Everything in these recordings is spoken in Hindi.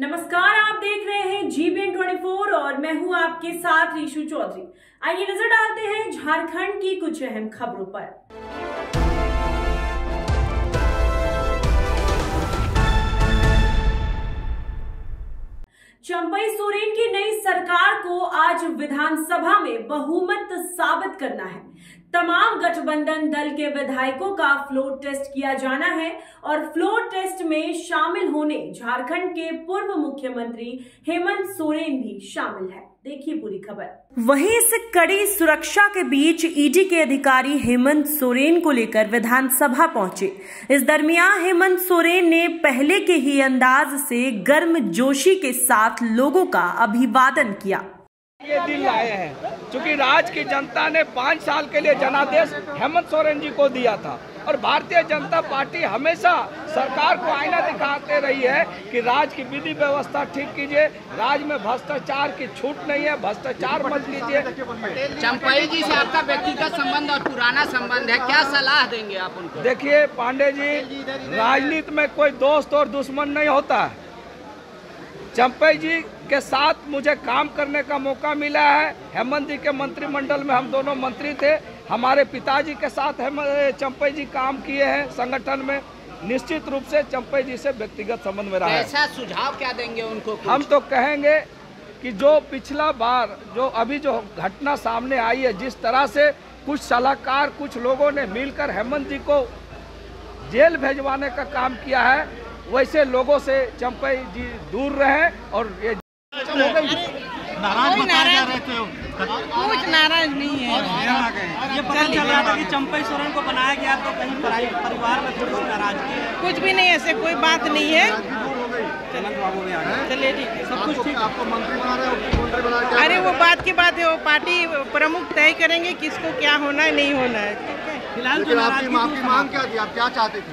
नमस्कार, आप देख रहे हैं GBN 24 और मैं हूं आपके साथ रीशु चौधरी। आइए नजर डालते हैं झारखंड की कुछ अहम खबरों पर। चंपई सोरेन की नई सरकार को आज विधानसभा में बहुमत साबित करना है। तमाम गठबंधन दल के विधायकों का फ्लोर टेस्ट किया जाना है और फ्लोर टेस्ट में शामिल होने झारखंड के पूर्व मुख्यमंत्री हेमंत सोरेन भी शामिल है। देखिए पूरी खबर। वहीं इस कड़ी सुरक्षा के बीच ईडी के अधिकारी हेमंत सोरेन को लेकर विधानसभा पहुंचे। इस दरमियान हेमंत सोरेन ने पहले के ही अंदाज से गर्मजोशी के साथ लोगों का अभिवादन किया। ये दिन लाए हैं क्योंकि राज्य की जनता ने 5 साल के लिए जनादेश हेमंत सोरेन जी को दिया था और भारतीय जनता पार्टी हमेशा सरकार को आईना दिखाते रही है कि राज्य की विधि व्यवस्था ठीक कीजिए, राज्य में भ्रष्टाचार की छूट नहीं है, भ्रष्टाचार मत कीजिए। चंपई जी से आपका व्यक्तिगत संबंध और पुराना संबंध है, क्या सलाह देंगे आप उनको? देखिए पांडे जी, राजनीति में कोई दोस्त और दुश्मन नहीं होता है। चंपई जी के साथ मुझे काम करने का मौका मिला है। हेमंत जी के मंत्रिमंडल में हम दोनों मंत्री थे। हमारे पिताजी के साथ चंपई जी काम किए हैं संगठन में। निश्चित रूप से चंपई जी से व्यक्तिगत संबंध में रहा है। ऐसा सुझाव क्या देंगे उनको? हम तो कहेंगे कि जो पिछला बार अभी जो घटना सामने आई है, जिस तरह से कुछ सलाहकार कुछ लोगों ने मिलकर हेमंत जी को जेल भेजवाने का काम किया है, वैसे लोगों से चंपई जी दूर रहें। और ये नाराज कुछ नाराज नहीं है। ये पता चल रहा था कि चंपई सोरेन को बनाया गया तो कहीं परिवार में थोड़ी सी नाराजगी है। कुछ भी नहीं, ऐसे कोई बात नहीं है। चलिए ठीक है, सब कुछ ठीक। आपको मंत्री बना रहे हो? अरे वो बात की बात है, वो पार्टी प्रमुख तय करेंगे किसको क्या होना है नहीं होना है। ठीक है, फिलहाल आपकी मांग क्या थी, आप क्या चाहते थे?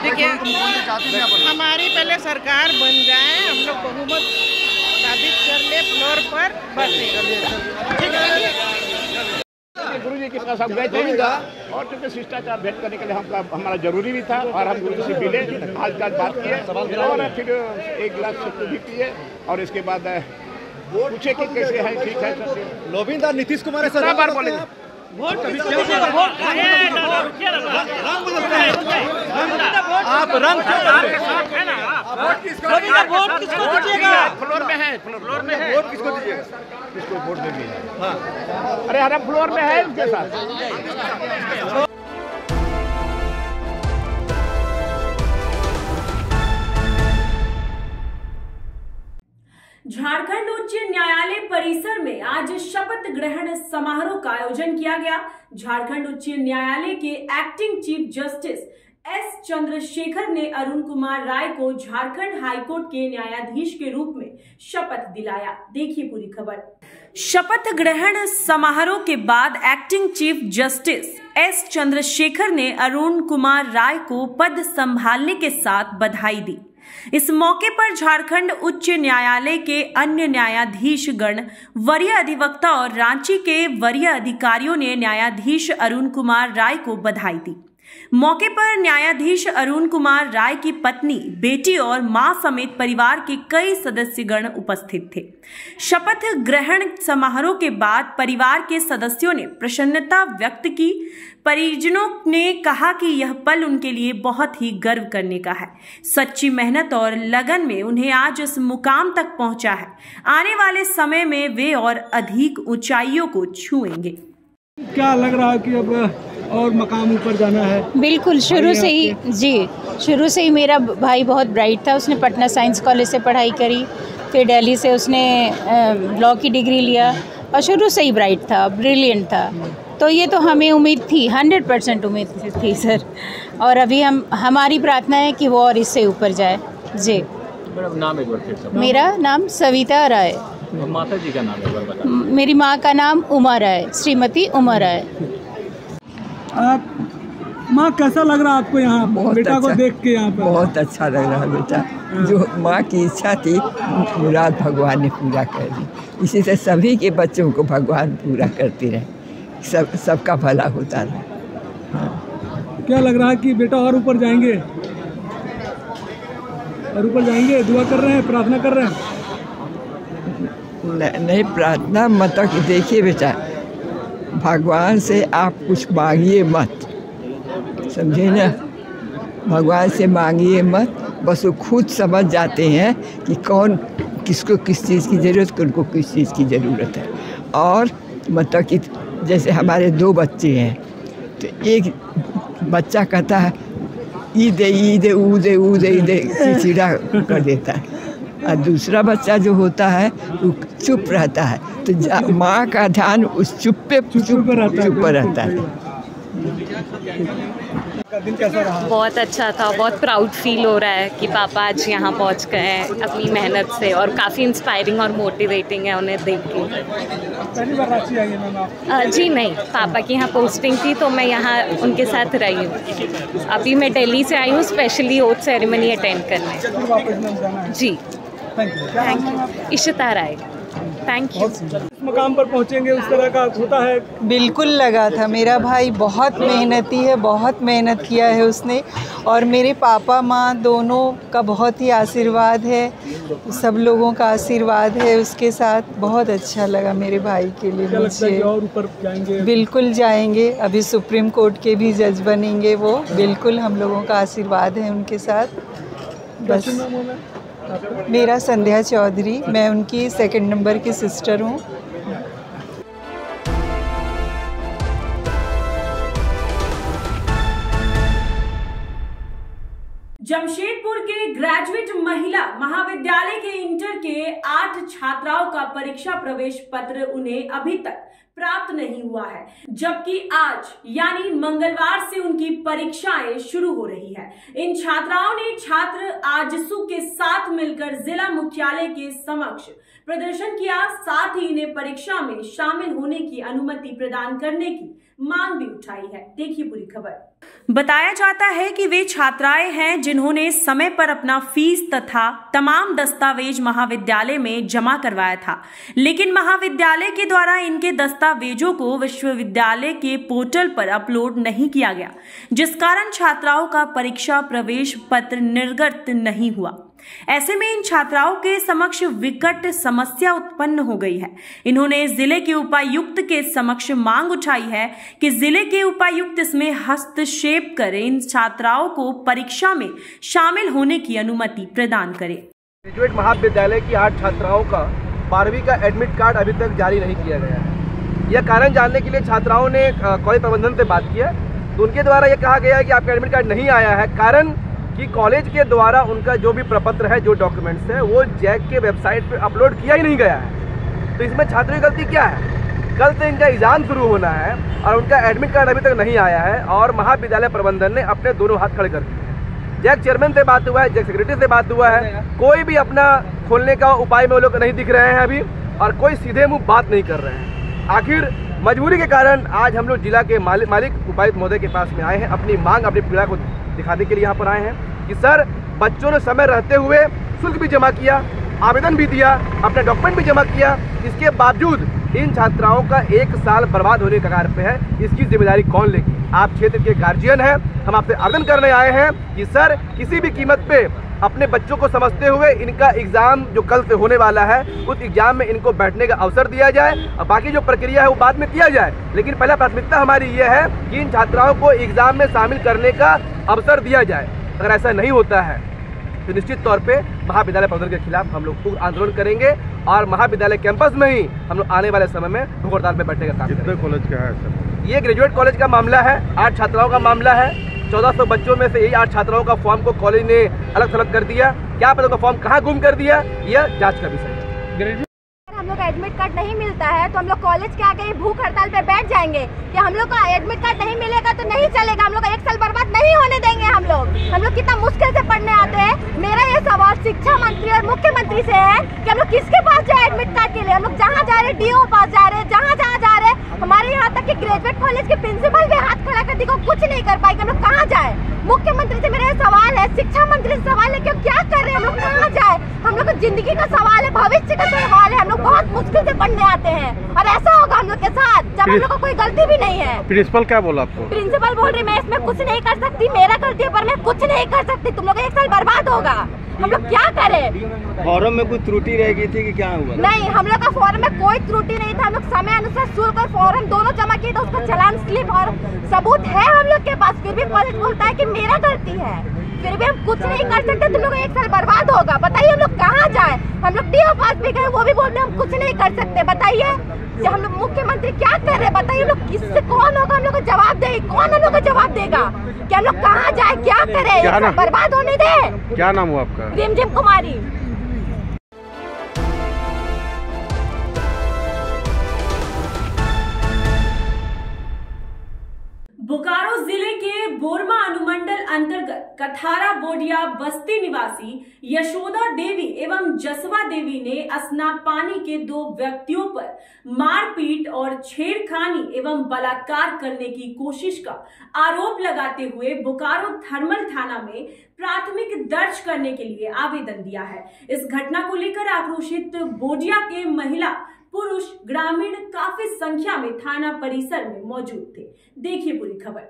देखिए, हमारी पहले सरकार बन जाए, हम लोग बहुमत साबित कर ले, फ्लोर पर गुरु जी के पास हम गए थे और क्योंकि शिष्टाचार भेंट करने के लिए हमारा जरूरी भी था और हम गुरु जी से मिले, हाल-चाल बात किए और फिर एक गिलास सत्तू भी पिए और इसके बाद पूछे कि कैसे है, ठीक है। लोबिंदा नीतीश कुमार सर बार बोले आप रंग वोट किसको दीजिएगा? फ्लोर में है, फ्लोर में है। वोट किसको दीजिएगा? किसको वोट देंगे? हाँ, अरे हर फ्लोर में है उनके साथ। झारखंड उच्च न्यायालय परिसर में आज शपथ ग्रहण समारोह का आयोजन किया गया। झारखंड उच्च न्यायालय के acting chief justice S Chandrashekhar ने अरुण कुमार राय को झारखंड हाईकोर्ट के न्यायाधीश के रूप में शपथ दिलाया। देखिए पूरी खबर। शपथ ग्रहण समारोह के बाद acting chief justice S Chandrashekhar ने अरुण कुमार राय को पद संभालने के साथ बधाई दी। इस मौके पर झारखंड उच्च न्यायालय के अन्य न्यायाधीश गण, वरीय अधिवक्ता और रांची के वरीय अधिकारियों ने न्यायाधीश अरुण कुमार राय को बधाई दी। मौके पर न्यायाधीश अरुण कुमार राय की पत्नी, बेटी और मां समेत परिवार के कई सदस्यगण उपस्थित थे। शपथ ग्रहण समारोह के बाद परिवार के सदस्यों ने प्रसन्नता व्यक्त की। परिजनों ने कहा कि यह पल उनके लिए बहुत ही गर्व करने का है। सच्ची मेहनत और लगन में उन्हें आज इस मुकाम तक पहुंचा है। आने वाले समय में वे और अधिक ऊंचाइयों को छुएंगे। क्या लग रहा है कि अब और मकाम ऊपर जाना है? बिल्कुल, शुरू से ही मेरा भाई बहुत ब्राइट था। उसने पटना साइंस कॉलेज से पढ़ाई करी, फिर दिल्ली से उसने लॉ की डिग्री लिया और शुरू से ही ब्राइट था, ब्रिलियंट था। तो ये तो हमें उम्मीद थी, 100% उम्मीद थी सर। और अभी हमारी प्रार्थना है कि वो और इससे ऊपर जाए। जी, नाम एक बार फिर से। मेरा नाम सविता राय। माता जी का नाम एक बार बताएं। मेरी माँ का नाम उमा राय, श्रीमती उमा राय। माँ, कैसा लग रहा है आपको यहाँ बेटा को देख के? यहाँ पर बहुत अच्छा लग रहा है बेटा। जो माँ की इच्छा थी मुराद भगवान ने पूरा कर दी। इसी से सभी के बच्चों को भगवान पूरा करते रहे, सबका भला होता रहे। हाँ। क्या लग रहा है कि बेटा और ऊपर जाएंगे? और ऊपर जाएंगे, दुआ कर रहे हैं, प्रार्थना कर रहे हैं? नहीं, प्रार्थना मत। देखिए बेटा, भगवान से आप कुछ मांगिए मत, समझे ना? भगवान से मांगिए मत, बस वो खुद समझ जाते हैं कि कौन किसको किस चीज़ की ज़रूरत, किनको किस चीज़ की ज़रूरत है। और मतलब कि जैसे हमारे 2 बच्चे हैं, तो एक बच्चा कहता है ईद ईद ऊद ऊद ईद, चिड़चिड़ा कर देता है, और दूसरा बच्चा जो होता है वो चुप रहता है। तो माँ का ध्यान उस चुप रहता है। दिन कैसा रहा? बहुत अच्छा था, बहुत प्राउड फील हो रहा है कि पापा आज यहाँ पहुँच गए हैं अपनी मेहनत से, और काफ़ी इंस्पायरिंग और मोटिवेटिंग है उन्हें देख के। पहली बार रांची आई हैं मैम आप? जी नहीं, पापा की यहाँ पोस्टिंग थी तो मैं यहाँ उनके साथ रही हूँ। अभी मैं दिल्ली से आई हूँ स्पेशली ओथ सेरेमनी अटेंड करने। वापस जाना है? जी, thank you. Ishita Rai, thank you. इस मुकाम पर पहुंचेंगे उस तरह का होता है? बिल्कुल लगा था। मेरा भाई बहुत मेहनती है, बहुत मेहनत किया है उसने, और मेरे पापा माँ दोनों का बहुत ही आशीर्वाद है, सब लोगों का आशीर्वाद है उसके साथ। बहुत अच्छा लगा मेरे भाई के लिए। मुझे और ऊपर जाएंगे? बिल्कुल जाएंगे, अभी सुप्रीम कोर्ट के भी जज बनेंगे वो। बिल्कुल हम लोगों का आशीर्वाद है उनके साथ। बस मेरा संध्या चौधरी, मैं उनकी 2nd नंबर की सिस्टर हूँ। जमशेदपुर के ग्रेजुएट महिला महाविद्यालय के इंटर के 8 छात्राओं का परीक्षा प्रवेश पत्र उन्हें अभी तक प्राप्त नहीं हुआ है, जबकि आज यानी मंगलवार से उनकी परीक्षाएं शुरू हो रही है। इन छात्राओं ने छात्र आजसू के साथ मिलकर जिला मुख्यालय के समक्ष प्रदर्शन किया, साथ ही इन्हें परीक्षा में शामिल होने की अनुमति प्रदान करने की मांग भी उठाई है। देखिए पूरी खबर। बताया जाता है कि वे छात्राएं हैं जिन्होंने समय पर अपना फीस तथा तमाम दस्तावेज महाविद्यालय में जमा करवाया था, लेकिन महाविद्यालय के द्वारा इनके दस्तावेजों को विश्वविद्यालय के पोर्टल पर अपलोड नहीं किया गया, जिस कारण छात्राओं का परीक्षा प्रवेश पत्र निर्गत नहीं हुआ। ऐसे में इन छात्राओं के समक्ष विकट समस्या उत्पन्न हो गई है। इन्होंने जिले के उपायुक्त के समक्ष मांग उठाई है कि जिले के उपायुक्त इसमें हस्तक्षेप कर इन छात्राओं को परीक्षा में शामिल होने की अनुमति प्रदान करे। ग्रेजुएट महाविद्यालय की 8 छात्राओं का 12वीं का एडमिट कार्ड अभी तक जारी नहीं किया गया है। यह कारण जानने के लिए छात्राओं ने कॉलेज प्रबंधन से बात किया, तो उनके द्वारा यह कहा गया है कि आपका एडमिट कार्ड नहीं आया है, कारण कि कॉलेज के द्वारा उनका जो भी प्रपत्र है, जो डॉक्यूमेंट्स है, वो जैक के वेबसाइट पे अपलोड किया ही नहीं गया है। तो इसमें छात्रों की गलती क्या है? कल से इनका एग्जाम शुरू होना है और उनका एडमिट कार्ड अभी तक नहीं आया है, और महाविद्यालय प्रबंधन ने अपने दोनों हाथ खड़े कर दिए। जैक चेयरमैन से बात हुआ है, जैक सेक्रेटरी से बात हुआ है, कोई भी अपना खोलने का उपाय में वो लोग नहीं दिख रहे हैं अभी, और कोई सीधे मुँह बात नहीं कर रहे हैं। आखिर मजबूरी के कारण आज हम लोग जिला के मालिक उपायुक्त महोदय के पास में आए हैं, अपनी मांग, अपनी पीड़ा को दिखाने के लिए यहाँ पर आए हैं कि सर, बच्चों ने समय रहते हुए शुल्क भी जमा किया, आवेदन भी दिया, अपना डॉक्यूमेंट भी जमा किया, इसके बावजूद इन छात्राओं का 1 साल बर्बाद होने के कगार पे है। इसकी जिम्मेदारी कौन लेगी? आप क्षेत्र के गार्जियन हैं, हम आपसे आवेदन करने आए हैं कि सर, किसी भी कीमत पे अपने बच्चों को समझते हुए इनका एग्जाम जो कल से होने वाला है, उस एग्जाम में इनको बैठने का अवसर दिया जाए, और बाकी जो प्रक्रिया है वो बाद में किया जाए, लेकिन पहला प्राथमिकता हमारी ये है कि इन छात्राओं को एग्जाम में शामिल करने का अवसर दिया जाए। अगर ऐसा नहीं होता है तो निश्चित तौर पे महाविद्यालय प्रबंधन के खिलाफ हम लोग उग्र आंदोलन करेंगे, और महाविद्यालय कैंपस में ही हम लोग आने वाले समय में भूख हड़ताल पे बैठने का काम करेंगे। कॉलेज का है सर? ये ग्रेजुएट कॉलेज का मामला है, 8 छात्राओं का मामला है। 1400 बच्चों में से यही 8 छात्राओं का फॉर्म को कॉलेज ने अलग थलग कर दिया। क्या पता उनका फॉर्म कहाँ गुम कर दिया, यह जांच का विषय है। हम लोग का एडमिट कार्ड नहीं मिलता है तो हम लोग कॉलेज के आगे भूख हड़ताल पे बैठ जाएंगे कि हम लोग का एडमिट कार्ड नहीं मिलेगा तो नहीं चलेगा, हम लोग का 1 साल बर्बाद नहीं होने देंगे। हम लोग कितना मुश्किल से पढ़ने आते हैं। मेरा ये सवाल शिक्षा मंत्री और मुख्यमंत्री से है कि हम लोग किसके पास जाए एडमिट कार्ड के लिए? हम लोग जहाँ जा रहे, डीओ पास जा रहे, जहाँ जा रहे, हमारे यहाँ तक कि ग्रेजुएट कॉलेज के प्रिंसिपल भी हाथ खड़ा कर दिखो, कुछ नहीं कर पाएंगे। हम लोग कहाँ जाए? मुख्यमंत्री से मेरा सवाल है, शिक्षा मंत्री से सवाल है कि क्या कर रहे हैं, हम लोग कहाँ जाए? हम लोग को जिंदगी का सवाल है, भविष्य का सवाल है। हम लोग बहुत मुश्किल से पढ़ने आते हैं और ऐसा होगा हम लोग के साथ। जब हम लोग को कोई गलती भी नहीं है। प्रिंसिपल क्या बोला आपको? प्रिंसिपल बोल रही मैं इसमें कुछ नहीं कर सकती, मेरा गलती है पर मैं कुछ नहीं कर सकती, तुम लोग 1 साल बर्बाद होगा, हम लोग क्या करें। फॉर्म में कोई त्रुटि रह गई थी कि क्या हुआ? नहीं, हम लोग का फॉर्म में कोई त्रुटि नहीं था, हम लोग समय अनुसार शुल्क और फॉर्म दोनों जमा किए थे, उसका चालान स्लिप और सबूत है हम लोग के पास, फिर भी कॉलेज बोलता है कि मेरा गलती है, फिर भी हम कुछ नहीं कर सकते, तुम लोग 1 साल बर्बाद होगा। बताइए हम लोग कहाँ जाए, हम लोग DO पास भी गए, वो भी बोल रहे हम कुछ नहीं कर सकते। बताइए हम लोग मुख्यमंत्री क्या कर रहे हैं, बताइए हम लोग किससे कौन होगा, हम लोग को जवाब दे, कौन हम लोग को जवाब देगा कि हम लोग कहाँ जाए, क्या करें, बर्बाद होने दे। क्या नाम हुआ आपका? रिमझिम कुमारी। बोकारो जिले के बोरमा अनुमंडल अंतर्गत कथारा बोडिया बस्ती निवासी यशोदा देवी एवं जसवा देवी ने स्नापानी के 2 व्यक्तियों पर मारपीट और छेड़खानी एवं बलात्कार करने की कोशिश का आरोप लगाते हुए बोकारो थर्मल थाना में प्राथमिक दर्ज करने के लिए आवेदन दिया है। इस घटना को लेकर आक्रोशित बोडिया के महिला पुरुष ग्रामीण काफी संख्या में थाना परिसर में मौजूद थे। देखिए पूरी खबर।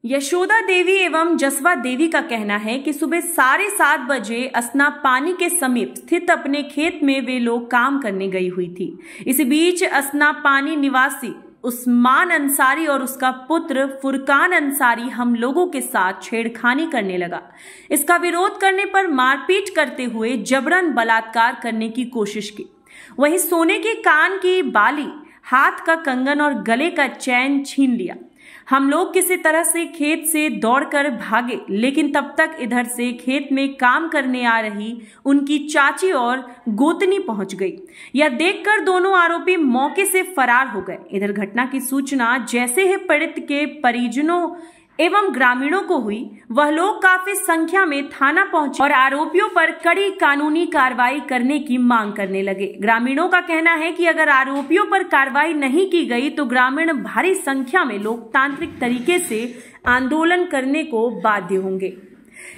यशोदा देवी एवं जसवा देवी का कहना है कि सुबह 7:30 बजे स्नापानी के समीप स्थित अपने खेत में वे लोग काम करने गई हुई थी। इसी बीच स्नापानी निवासी उस्मान अंसारी और उसका पुत्र फुरकान अंसारी हम लोगों के साथ छेड़खानी करने लगा। इसका विरोध करने पर मारपीट करते हुए जबरन बलात्कार करने की कोशिश की। वहीं सोने के कान की बाली, हाथ का कंगन और गले का चैन छीन लिया। हम लोग किसी तरह से खेत से दौड़कर भागे, लेकिन तब तक इधर से खेत में काम करने आ रही उनकी चाची और गोतनी पहुंच गई। यह देखकर दोनों आरोपी मौके से फरार हो गए। इधर घटना की सूचना जैसे ही पीड़ित के परिजनों एवं ग्रामीणों को हुई, वह लोग काफी संख्या में थाना पहुंचे और आरोपियों पर कड़ी कानूनी कार्रवाई करने की मांग करने लगे। ग्रामीणों का कहना है कि अगर आरोपियों पर कार्रवाई नहीं की गई तो ग्रामीण भारी संख्या में लोकतांत्रिक तरीके से आंदोलन करने को बाध्य होंगे।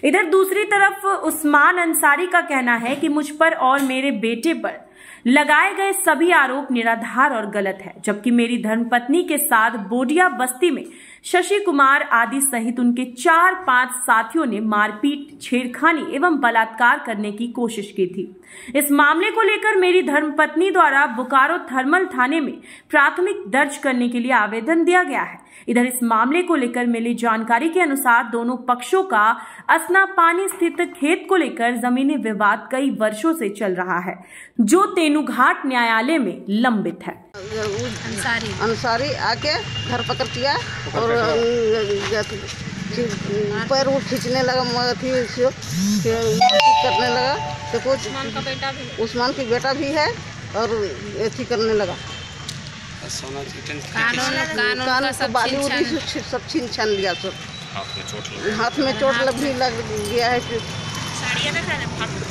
इधर दूसरी तरफ उस्मान अंसारी का कहना है कि मुझ पर और मेरे बेटे पर लगाए गए सभी आरोप निराधार और गलत है, जबकि मेरी धर्मपत्नी के साथ बोडिया बस्ती में शशि कुमार आदि सहित उनके 4-5 साथियों ने मारपीट, छेड़खानी एवं बलात्कार करने की कोशिश की थी। इस मामले को लेकर मेरी धर्मपत्नी द्वारा बोकारो थर्मल थाने में प्राथमिक दर्ज करने के लिए आवेदन दिया गया है। इधर इस मामले को लेकर मिली जानकारी के अनुसार दोनों पक्षों का स्नापानी स्थित खेत को लेकर जमीनी विवाद कई वर्षों से चल रहा है, जो तेनुघाट न्यायालय में लंबित है। अंसारी आके घर पकड़ किया और पैर खींचने लगा, करने लगा। तो कुछ उस्मान की बेटा भी है और ऐसी करने लगा। कानून का बाली उली सब छीन छान लिया, सब हाथ में चोट भी लग गया है,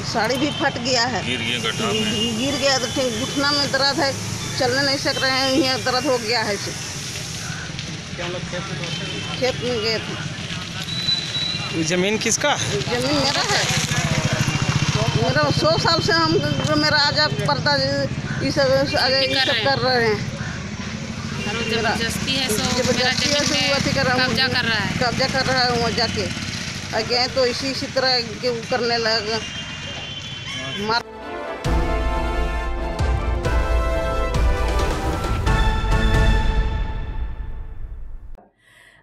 साड़ी भी फट गया है, गिर गया, घुटना में दर्द है, चलने नहीं सक रहे हैं, यहाँ दर्द हो गया है। खेत में गए थे। जमीन किसका? जमीन मेरा है, मेरा 100 साल से हम मेरा आजा पर्दा ये सब कर रहे हैं। जबरदस्ती है, कब्जा कर रहा है वहाँ जाके गए तो इसी तरह के करने लगा।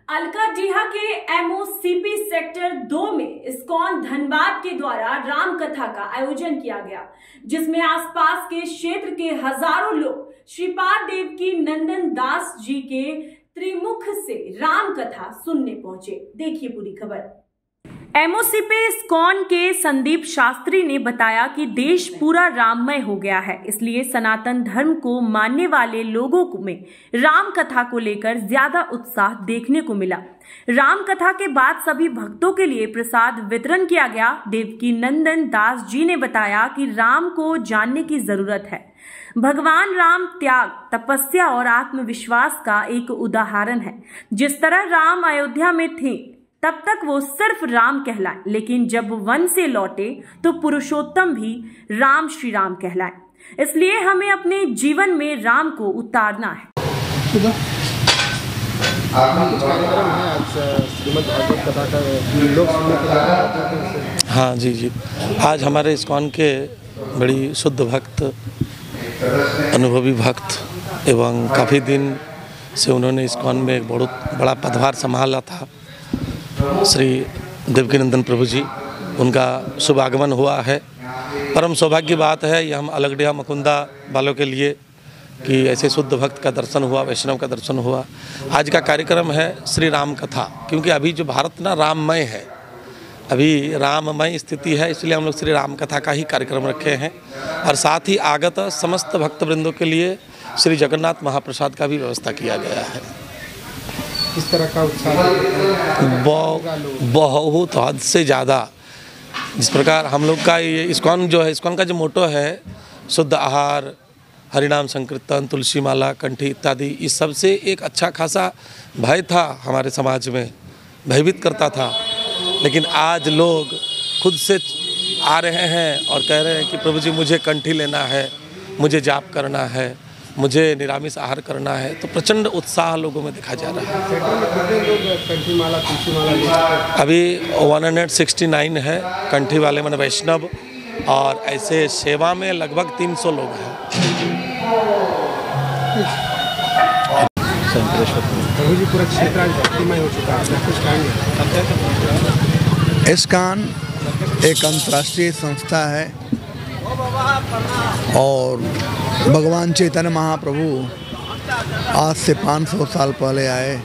अलकाडीहा के MOCP सेक्टर 2 में इस्कॉन धनबाद के द्वारा राम कथा का आयोजन किया गया, जिसमें आसपास के क्षेत्र के हजारों लोग श्रीपाद देव की नंदन दास जी के त्रिमुख से राम कथा सुनने पहुंचे। देखिए पूरी खबर। MOCP इस्कॉन के संदीप शास्त्री ने बताया कि देश पूरा राममय हो गया है, इसलिए सनातन धर्म को मानने वाले लोगों में राम कथा को लेकर ज्यादा उत्साह देखने को मिला। राम कथा के बाद सभी भक्तों के लिए प्रसाद वितरण किया गया। देवकी नंदन दास जी ने बताया कि राम को जानने की जरूरत है। भगवान राम त्याग, तपस्या और आत्मविश्वास का एक उदाहरण है। जिस तरह राम अयोध्या में थे तब तक वो सिर्फ राम कहलाए, लेकिन जब वन से लौटे तो पुरुषोत्तम भी राम श्री राम कहलाए। इसलिए हमें अपने जीवन में राम को उतारना है। हाँ जी, आज हमारे इस्कॉन के बड़ी शुद्ध भक्त, अनुभवी भक्त एवं काफ़ी दिन से उन्होंने इस्कॉन में एक बहुत बड़ा पदभार संभाला था, श्री देवकीनंदन प्रभु जी, उनका शुभ आगमन हुआ है। परम सौभाग्य की बात है ये हम अलगडिया मुकुंदा वालों के लिए कि ऐसे शुद्ध भक्त का दर्शन हुआ, वैष्णव का दर्शन हुआ। आज का कार्यक्रम है श्री राम कथा, क्योंकि अभी जो भारत ना राममय है, अभी राममय स्थिति है, इसलिए हम लोग श्री राम कथा का ही कार्यक्रम रखे हैं। और साथ ही आगत समस्त भक्तवृंदों के लिए श्री जगन्नाथ महाप्रसाद का भी व्यवस्था किया गया है। किस तरह का उत्साह? बहुत हद से ज़्यादा। जिस प्रकार हम लोग का ये इस्कॉन जो है, इस्कॉन का जो मोटो है शुद्ध आहार, हरिनाम संकीर्तन, तुलसी माला, कंठी इत्यादि, इस सब से एक अच्छा खासा भय था हमारे समाज में, भयभीत करता था। लेकिन आज लोग खुद से आ रहे हैं और कह रहे हैं कि प्रभु जी मुझे कंठी लेना है, मुझे जाप करना है, मुझे निरामिष आहार करना है। तो प्रचंड उत्साह लोगों में देखा जा रहा है। अभी 169 है कंठी वाले मन वैष्णव, और ऐसे सेवा में लगभग 300 लोग हैं। इस्कॉन एक अंतर्राष्ट्रीय संस्था है और भगवान चैतन्य महाप्रभु आज से 500 साल पहले आए।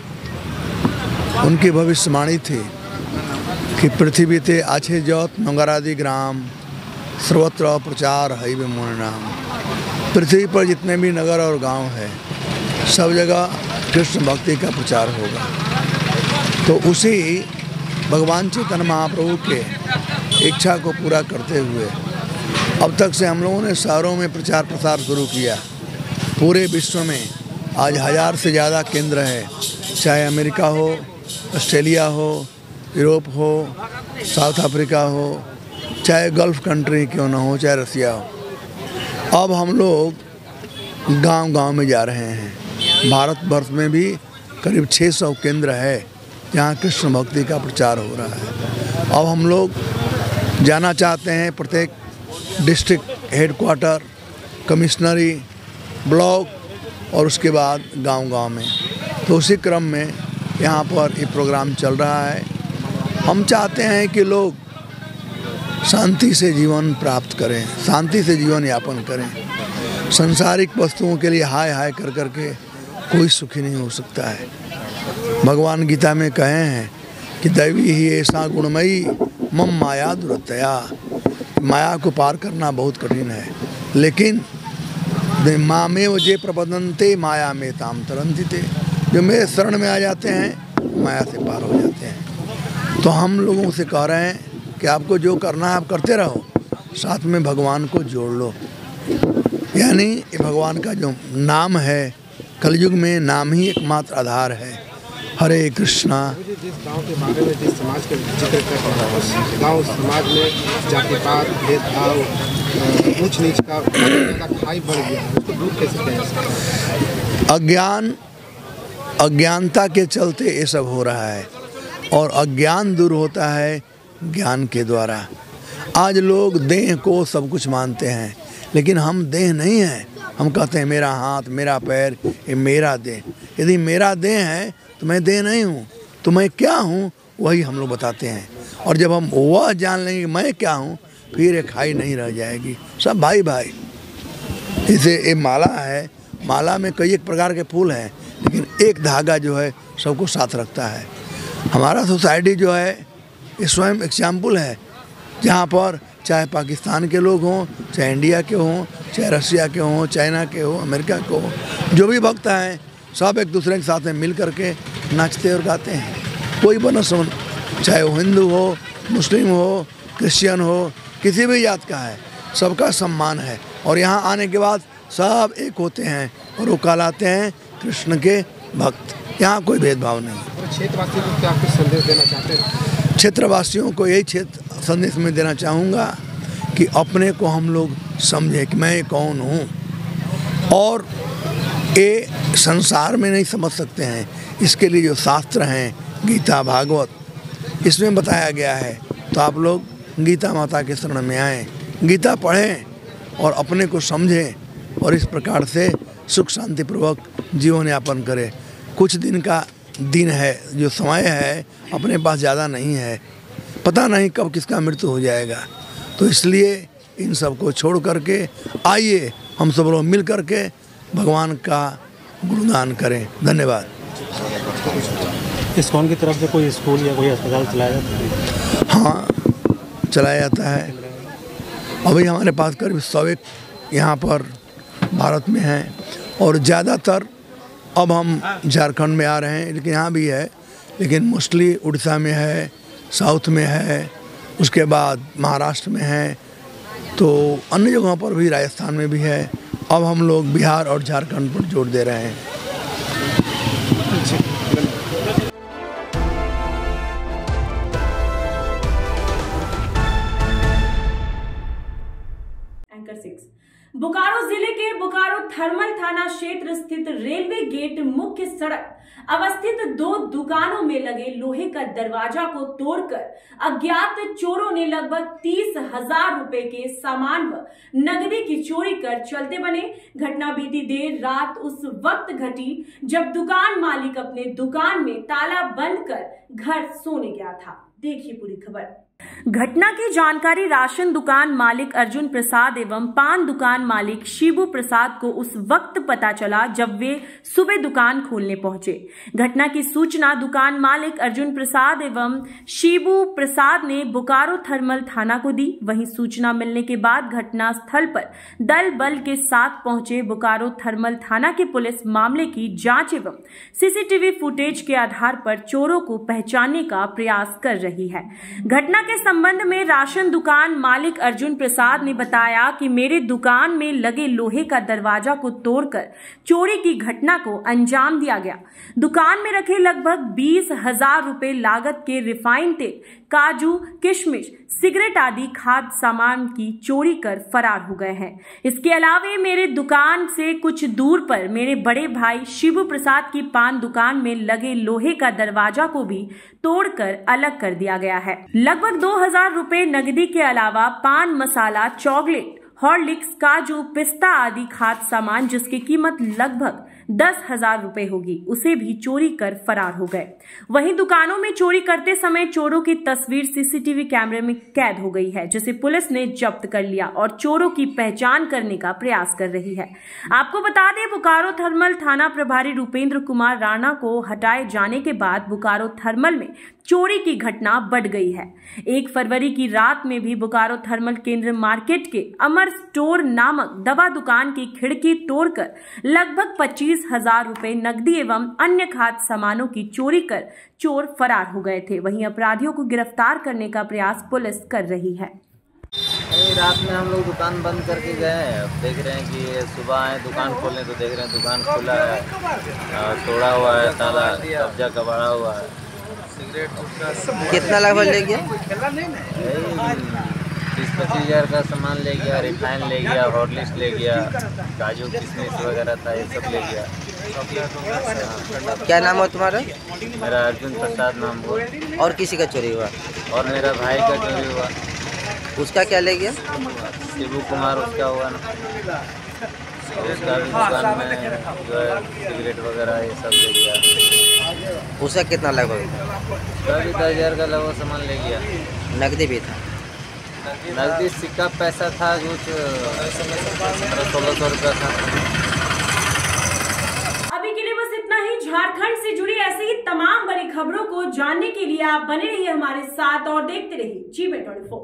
उनकी भविष्यवाणी थी कि पृथ्वी ते आछे जौत नगरादि ग्राम सर्वत्र प्रचार हईवे मोर नाम। पृथ्वी पर जितने भी नगर और गांव है सब जगह कृष्ण भक्ति का प्रचार होगा। तो उसी भगवान चैतन्य महाप्रभु के इच्छा को पूरा करते हुए अब तक से हम लोगों ने शहरों में प्रचार प्रसार शुरू किया। पूरे विश्व में आज 1000 से ज़्यादा केंद्र है, चाहे अमेरिका हो, ऑस्ट्रेलिया हो, यूरोप हो, साउथ अफ्रीका हो, चाहे गल्फ कंट्री क्यों ना हो, चाहे रसिया हो। अब हम लोग गांव-गांव में जा रहे हैं। भारतवर्ष में भी करीब 600 केंद्र है जहाँ कृष्ण भक्ति का प्रचार हो रहा है। अब हम लोग जाना चाहते हैं प्रत्येक डिस्ट्रिक्ट हेडक्वार्टर, कमिश्नरी, ब्लॉक और उसके बाद गांव-गांव में। तो उसी क्रम में यहाँ पर ये प्रोग्राम चल रहा है। हम चाहते हैं कि लोग शांति से जीवन प्राप्त करें, शांति से जीवन यापन करें। सांसारिक वस्तुओं के लिए हाय हाय कर कर के कोई सुखी नहीं हो सकता है। भगवान गीता में कहे हैं कि दैवी ही ऐसा गुणमयी मम माया दुरतया। माया को पार करना बहुत कठिन है, लेकिन माँ में वो जे प्रबंधनते माया में ताम तरंती थे, जो मेरे शरण में आ जाते हैं माया से पार हो जाते हैं। तो हम लोगों से कह रहे हैं कि आपको जो करना है आप करते रहो, साथ में भगवान को जोड़ लो। यानी ये भगवान का जो नाम है, कलयुग में नाम ही एकमात्र आधार है। हरे कृष्णा। जिस गांव के बारे में, जिस समाज का जिक्र कर रहा है, गांव समाज में जातिपात, भेदभाव, ऊंच नीच का खाई बढ़ गया है, उसको दूर कैसे किया जा सकता है? अज्ञानता के चलते ये सब हो रहा है, और अज्ञान दूर होता है ज्ञान के द्वारा। आज लोग देह को सब कुछ मानते हैं, लेकिन हम देह नहीं हैं। हम कहते हैं मेरा हाथ, मेरा पैर, ये मेरा देह। यदि मेरा देह है तो मैं देह नहीं हूँ, तो मैं क्या हूँ वही हम लोग बताते हैं। और जब हम वह जान लेंगे कि मैं क्या हूँ, फिर एक खाई नहीं रह जाएगी, सब भाई भाई। जैसे ये माला है, माला में कई एक प्रकार के फूल हैं, लेकिन एक धागा जो है सबको साथ रखता है। हमारा सोसाइटी जो है ये स्वयं एग्जाम्पल है, जहाँ पर चाहे पाकिस्तान के लोग हों, चाहे इंडिया के हों, चाहे रसिया के हों, चाइना के हों, अमेरिका के हों, जो भी भक्त हैं सब एक दूसरे के साथ में मिल करके नाचते और गाते हैं। कोई बनस्वन, चाहे वो हिंदू हो, मुस्लिम हो, क्रिश्चियन हो, किसी भी जात का है, सबका सम्मान है। और यहाँ आने के बाद सब एक होते हैं और वो कहलाते हैं कृष्ण के भक्त। यहाँ कोई भेदभाव नहीं। क्षेत्रवासियों को क्या कुछ संदेश देना चाहते हैं? क्षेत्रवासियों को यही संदेश में देना चाहूँगा कि अपने को हम लोग समझें कि मैं कौन हूँ, और ये संसार में नहीं समझ सकते हैं। इसके लिए जो शास्त्र हैं, गीता, भागवत, इसमें बताया गया है। तो आप लोग गीता माता के शरण में आएँ, गीता पढ़ें और अपने को समझें और इस प्रकार से सुख शांतिपूर्वक जीवन यापन करें। कुछ दिन का दिन है, जो समय है अपने पास ज़्यादा नहीं है, पता नहीं कब किसका मृत्यु हो जाएगा। तो इसलिए इन सब को छोड़ करके आइए हम सब लोग मिल करके भगवान का गुणगान करें। धन्यवाद। इस्कॉन की तरफ से कोई स्कूल या कोई अस्पताल चलाया जाता है? हाँ, चलाया जाता है। अभी हमारे पास करीब 100 यहाँ पर भारत में हैं और ज़्यादातर अब हम झारखंड में आ रहे हैं, लेकिन यहाँ भी है, लेकिन मोस्टली उड़ीसा में है, साउथ में है, उसके बाद महाराष्ट्र में है, तो अन्य जगहों पर भी, राजस्थान में भी है। अब हम लोग बिहार और झारखंड पर जोर दे रहे हैं। बोकारो जिले के बोकारो थर्मल थाना क्षेत्र स्थित रेलवे गेट मुख्य सड़क अवस्थित 2 दुकानों में लगे लोहे का दरवाजा को तोड़कर अज्ञात चोरों ने लगभग 30,000 रुपए के सामान व नकदी की चोरी कर चलते बने। घटना बीती देर रात उस वक्त घटी जब दुकान मालिक अपने दुकान में ताला बंद कर घर सोने गया था। देखिए पूरी खबर। घटना की जानकारी राशन दुकान मालिक अर्जुन प्रसाद एवं पान दुकान मालिक शिबू प्रसाद को उस वक्त पता चला जब वे सुबह दुकान खोलने पहुंचे। घटना की सूचना दुकान मालिक अर्जुन प्रसाद एवं शिबू प्रसाद ने बोकारो थर्मल थाना को दी। वहीं सूचना मिलने के बाद घटना स्थल पर दल बल के साथ पहुंचे बोकारो थर्मल थाना की पुलिस मामले की जांच एवं सीसीटीवी फुटेज के आधार पर चोरों को पहचानने का प्रयास कर रही है। घटना के संबंध में राशन दुकान मालिक अर्जुन प्रसाद ने बताया कि मेरे दुकान में लगे लोहे का दरवाजा को तोड़कर चोरी की घटना को अंजाम दिया गया। दुकान में रखे लगभग 20,000 रुपए लागत के रिफाइन तेल, काजू, किशमिश, सिगरेट आदि खाद्य सामान की चोरी कर फरार हो गए हैं। इसके अलावा मेरे दुकान से कुछ दूर पर मेरे बड़े भाई शिबू प्रसाद की पान दुकान में लगे लोहे का दरवाजा को भी तोड़कर अलग कर दिया गया है। लगभग 2,000 रुपए नकदी के अलावा पान मसाला, चॉकलेट, हॉर्लिक्स, काजू, पिस्ता आदि खाद्य सामान जिसकी कीमत लगभग 10,000 रुपए होगी, उसे भी चोरी कर फरार हो गए। वहीं दुकानों में चोरी करते समय चोरों की तस्वीर सीसीटीवी कैमरे में कैद हो गई है, जिसे पुलिस ने जब्त कर लिया और चोरों की पहचान करने का प्रयास कर रही है। आपको बता दें, बोकारो थर्मल थाना प्रभारी रूपेंद्र कुमार राणा को हटाए जाने के बाद बोकारो थर्मल में चोरी की घटना बढ़ गई है। 1 फरवरी की रात में भी बोकारो थर्मल केंद्र मार्केट के अमर स्टोर नामक दवा दुकान की खिड़की तोड़कर लगभग 25,000 रुपए नकदी एवं अन्य खाद्य सामानों की चोरी कर चोर फरार हो गए थे। वहीं अपराधियों को गिरफ्तार करने का प्रयास पुलिस कर रही है। रात में हम लोग दुकान बंद करके गए हैं। अब देख रहे हैं कि सुबह आए दुकान खोलने तो देख रहे हैं दुकान खुला है, तोड़ा हुआ है ताला, कब्जा कबाड़ा हुआ है। कितना लगभग ले गया? 30-25 हज़ार का सामान ले गया, रिफाइन ले गया, हॉर्लिक्स ले गया, काजू किशमिश वगैरह था, ये सब ले गया। क्या नाम है तुम्हारा? मेरा अर्जुन प्रसाद नाम हुआ। और किसी का चोरी हुआ? और मेरा भाई का चोरी हुआ। उसका क्या ले गया? शिबू कुमार उसका हुआ ना, उसका भी दुकान में जो है सिगरेट वगैरह ये सब ले गया। उसका कितना लगभग? उसका भी 10,000 का लगभग सामान ले गया। नकदी भी था? नकदी सिक्का पैसा था कुछ 1,600 रुपया था। अभी के लिए बस इतना ही। झारखंड से जुड़ी ऐसे ही तमाम बड़ी खबरों को जानने के लिए आप बने रहिए हमारे साथ और देखते रहिए GMA24।